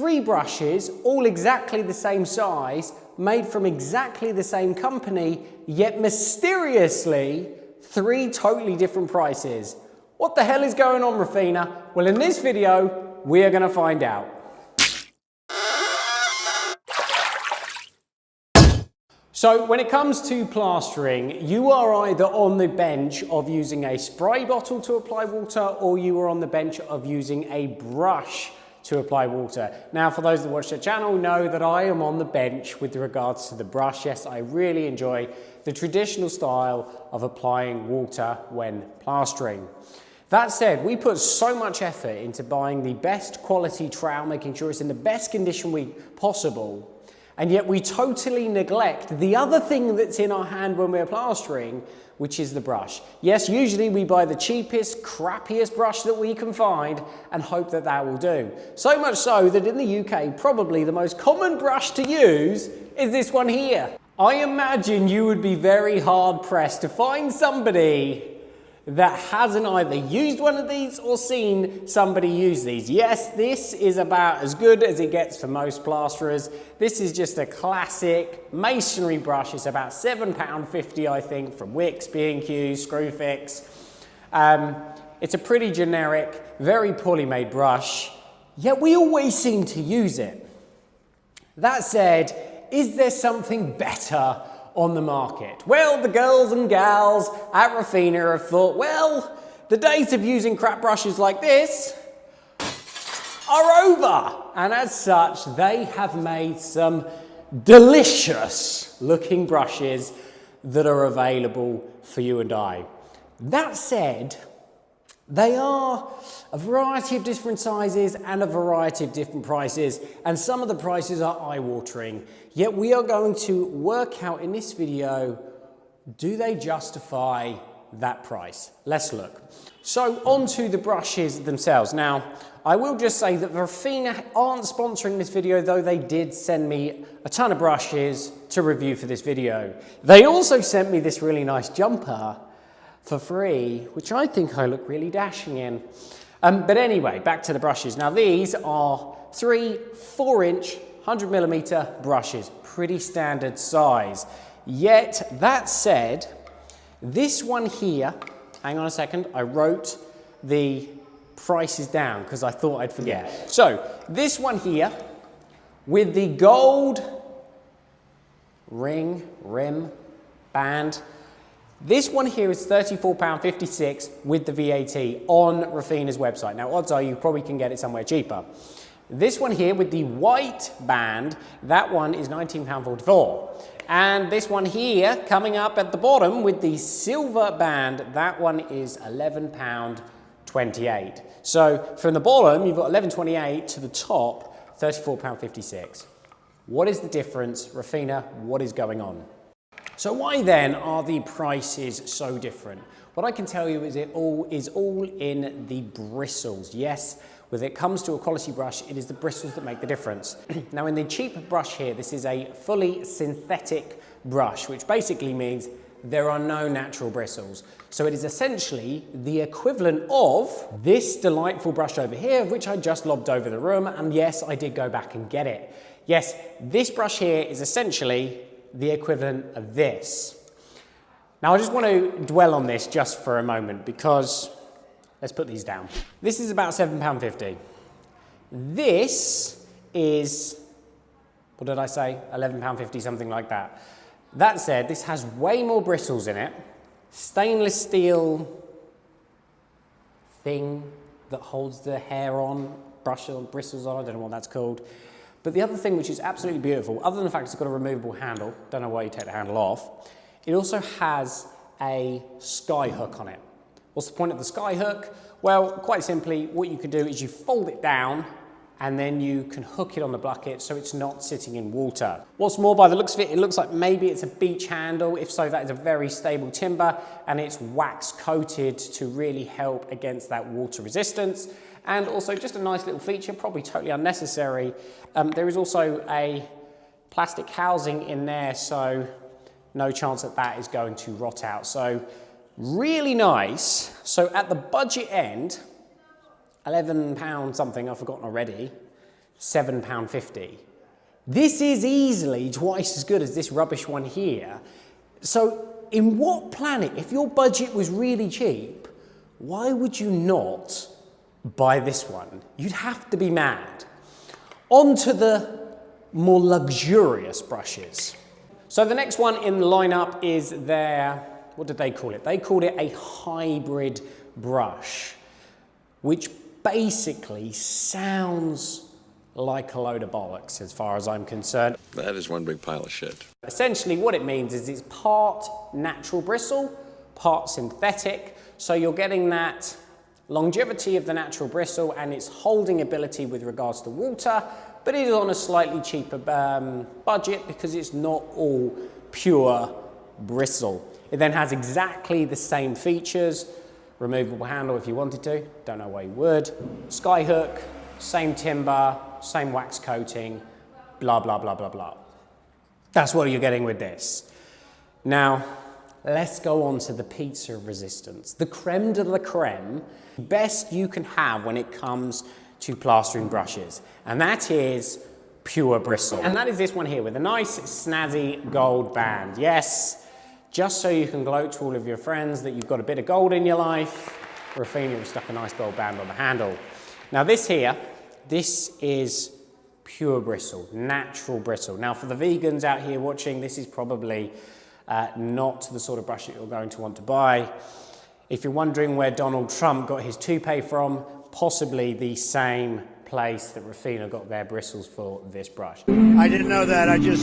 3 brushes, all exactly the same size, made from exactly the same company, yet mysteriously 3 totally different prices. What the hell is going on, Refina? Well, in this video, we are going to find out. So when it comes to plastering, you are either on the bench of using a spray bottle to apply water, or you are on the bench of using a brush to apply water. Now, for those that watch the channel know that I am on the bench with regards to the brush. Yes, I really enjoy the traditional style of applying water when plastering. That said, we put so much effort into buying the best quality trowel, making sure it's in the best condition possible, and yet we totally neglect the other thing that's in our hand when we're plastering, which is the brush. Yes, usually we buy the cheapest, crappiest brush that we can find and hope that that will do. So much so that in the UK, probably the most common brush to use is this one here. I imagine you would be very hard pressed to find somebody that hasn't either used one of these or seen somebody use these. Yes, this is about as good as it gets for most plasterers. This is just a classic masonry brush. It's about £7.50, I think, from Wix, B&Q, Screwfix. It's a pretty generic, very poorly made brush, yet we always seem to use it. That said, is there something better on the market? Well, the girls and gals at Refina have thought, well, the days of using crap brushes like this are over. And as such, they have made some delicious looking brushes that are available for you and I. That said, they are a variety of different sizes and a variety of different prices, and some of the prices are eye-watering. Yet we are going to work out in this video, do they justify that price? Let's look. So onto the brushes themselves. Now, I will just say that Refina aren't sponsoring this video, though they did send me a ton of brushes to review for this video. They also sent me this really nice jumper for free, which I think I look really dashing in. But anyway, back to the brushes. Now these are 3 4-inch 100mm brushes, pretty standard size. Yet that said, this one here, hang on a second, I wrote the prices down because I thought I'd forget. So this one here with the gold rim, band, this one here is £34.56 with the VAT on Refina's website. Now, odds are you probably can get it somewhere cheaper. This one here with the white band, that one is £19.44. And this one here, coming up at the bottom with the silver band, that one is £11.28. So from the bottom, you've got £11.28 to the top, £34.56. What is the difference? Refina, what is going on? So why then are the prices so different? What I can tell you is it all is all in the bristles. Yes, when it comes to a quality brush, it is the bristles that make the difference. Now in the cheap brush here, this is a fully synthetic brush, which basically means there are no natural bristles. So it is essentially the equivalent of this delightful brush over here, which I just lobbed over the room. And yes, I did go back and get it. Yes, this brush here is essentially the equivalent of this. Now I just want to dwell on this just for a moment because let's put these down. This is about £7.50. This is, what did I say? £11.50, something like that. That said, this has way more bristles in it. Stainless steel thing that holds the hair on, bristles on, I don't know what that's called. But the other thing which is absolutely beautiful, other than the fact it's got a removable handle, don't know why you take the handle off, it also has a sky hook on it. What's the point of the sky hook? Well, quite simply, what you can do is you fold it down and then you can hook it on the bucket so it's not sitting in water. What's more, by the looks of it, it looks like maybe it's a beach handle. If so, that is a very stable timber and it's wax coated to really help against that water resistance. And also just a nice little feature, probably totally unnecessary. There is also a plastic housing in there, so no chance that that is going to rot out. So really nice. So at the budget end, £11 something, I've forgotten already. £7.50. This is easily twice as good as this rubbish one here. So in what planet, if your budget was really cheap, why would you not buy this one? You'd have to be mad. On to the more luxurious brushes. So the next one in the lineup is their, what did they call it? They called it a hybrid brush, which basically sounds like a load of bollocks as far as I'm concerned. That is one big pile of shit. Essentially what it means is it's part natural bristle, part synthetic, so you're getting that longevity of the natural bristle and its holding ability with regards to water, but it is on a slightly cheaper budget because it's not all pure bristle. It then has exactly the same features, removable handle if you wanted to, don't know why you would, sky hook, same timber, same wax coating, blah, blah, blah, blah, blah. That's what you're getting with this. Now, let's go on to the pizza of resistance. The creme de la creme, best you can have when it comes to plastering brushes, and that is pure bristle. And that is this one here with a nice snazzy gold band. Yes, just so you can gloat to all of your friends that you've got a bit of gold in your life, Refina has stuck a nice gold band on the handle. Now this here, this is pure bristle, natural bristle. Now for the vegans out here watching, this is probably not the sort of brush that you're going to want to buy. If you're wondering where Donald Trump got his toupee from, possibly the same place that Refina got their bristles for this brush. I didn't know that, you're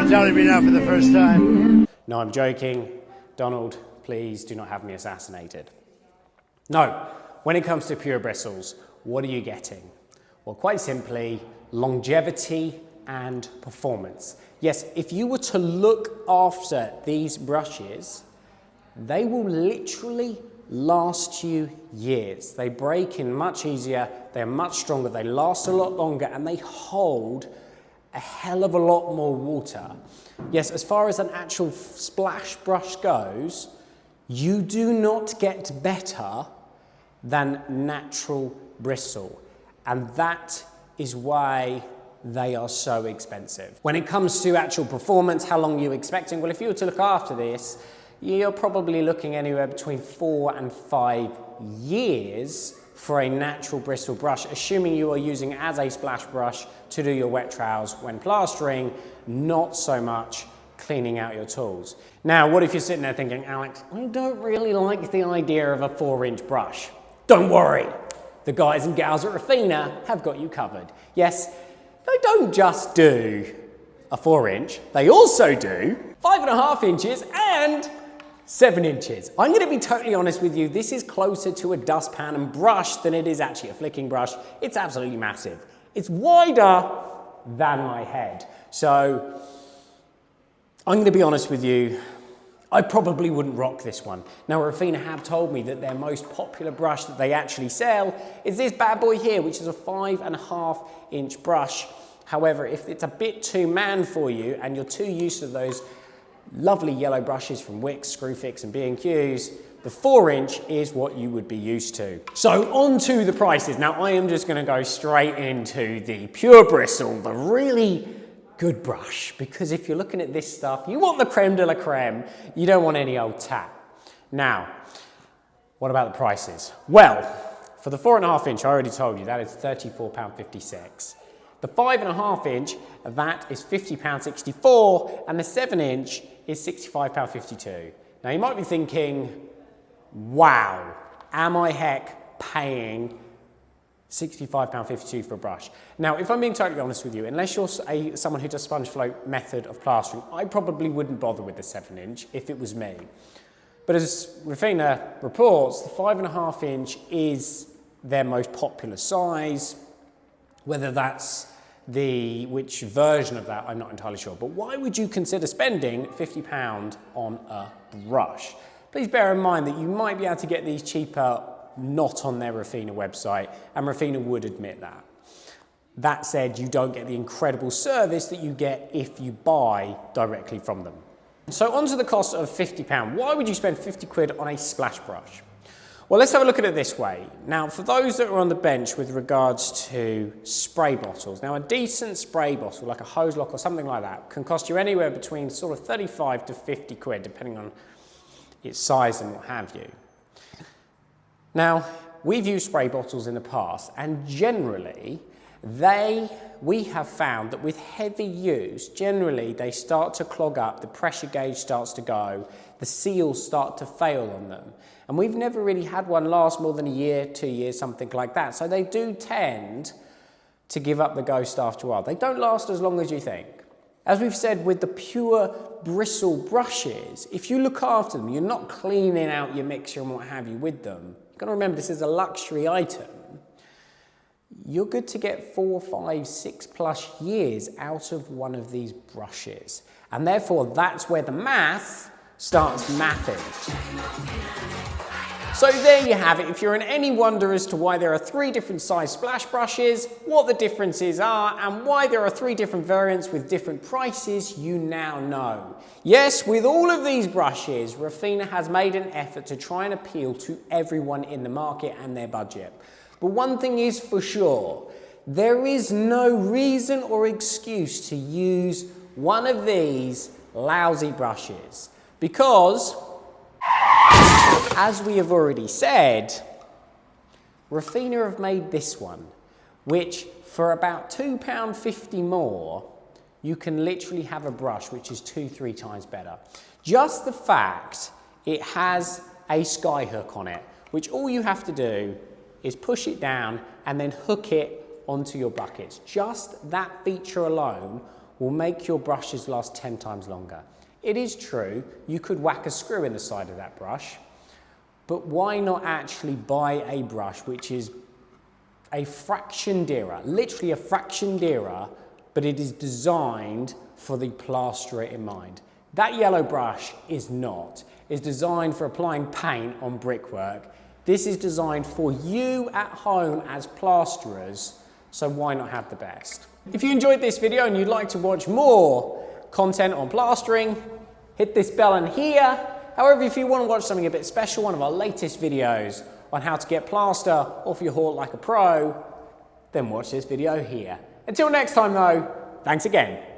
telling me now for the first time. No, I'm joking. Donald, please do not have me assassinated. No, when it comes to pure bristles, what are you getting? Well, quite simply, longevity and performance. Yes, if you were to look after these brushes, they will literally last you years. They break in much easier, they're much stronger, they last a lot longer, and they hold a hell of a lot more water. Yes, as far as an actual splash brush goes, you do not get better than natural bristle. And that is why they are so expensive. When it comes to actual performance, how long are you expecting? Well, if you were to look after this, you're probably looking anywhere between 4 and 5 years for a natural bristle brush, assuming you are using it as a splash brush to do your wet trowels when plastering, not so much cleaning out your tools. Now, what if you're sitting there thinking, Alex, I don't really like the idea of a 4-inch brush. Don't worry, the guys and gals at Refina have got you covered. Yes, they don't just do a 4-inch, they also do 5.5 inches and 7 inches. I'm going to be totally honest with you, this is closer to a dustpan and brush than it is actually a flicking brush. It's absolutely massive. It's wider than my head. So I'm going to be honest with you, I probably wouldn't rock this one. Now, Refina have told me that their most popular brush that they actually sell is this bad boy here, which is a 5.5 inch brush. However, if it's a bit too man for you and you're too used to those lovely yellow brushes from Wix, Screwfix and B&Q's, the 4-inch is what you would be used to. So on to the prices. Now, I am just gonna go straight into the pure bristle, the really good brush, because if you're looking at this stuff, you want the creme de la creme, you don't want any old tap. Now, what about the prices? Well, for the 4.5 inch, I already told you, that is £34.56. The 5.5 inch, that is £50.64, and the 7 inch is £65.52. Now you might be thinking, wow, am I heck paying £65.52 for a brush? Now, if I'm being totally honest with you, unless you're someone who does sponge float method of plastering, I probably wouldn't bother with the 7 inch if it was me. But as Refina reports, the 5.5 inch is their most popular size. Whether that's which version of that, I'm not entirely sure. But why would you consider spending £50 on a brush? Please bear in mind that you might be able to get these cheaper not on their Refina website, and Refina would admit that. That said, you don't get the incredible service that you get if you buy directly from them. So onto the cost of £50. Why would you spend 50 quid on a splash brush? Well, let's have a look at it this way. Now, for those that are on the bench with regards to spray bottles, now a decent spray bottle, like a hose lock or something like that, can cost you anywhere between sort of 35 to 50 quid, depending on its size and what have you. Now, we've used spray bottles in the past, and generally, we have found that with heavy use, generally they start to clog up, the pressure gauge starts to go, the seals start to fail on them. And we've never really had one last more than a year, 2 years, something like that. So they do tend to give up the ghost after a while. They don't last as long as you think. As we've said with the pure bristle brushes, if you look after them, you're not cleaning out your mixer and what have you with them. You've got to remember this is a luxury item. You're good to get 4, 5, 6+ years out of one of these brushes. And therefore, that's where the math starts mathing. So there you have it. If you're in any wonder as to why there are 3 different size splash brushes, what the differences are, and why there are 3 different variants with different prices, you now know. Yes, with all of these brushes, Refina has made an effort to try and appeal to everyone in the market and their budget. But one thing is for sure, there is no reason or excuse to use one of these lousy brushes. Because, as we have already said, Refina have made this one, which for about £2.50 more, you can literally have a brush which is 2-3 times better. Just the fact it has a sky hook on it, which all you have to do is push it down and then hook it onto your buckets. Just that feature alone will make your brushes last 10 times longer. It is true, you could whack a screw in the side of that brush, but why not actually buy a brush which is a fraction dearer, literally a fraction dearer, but it is designed for the plasterer in mind. That yellow brush is not. It's designed for applying paint on brickwork. This is designed for you at home as plasterers, so why not have the best? If you enjoyed this video and you'd like to watch more content on plastering, hit this bell in here. However, if you want to watch something a bit special, one of our latest videos on how to get plaster off your Hort like a pro, then watch this video here. Until next time though, thanks again.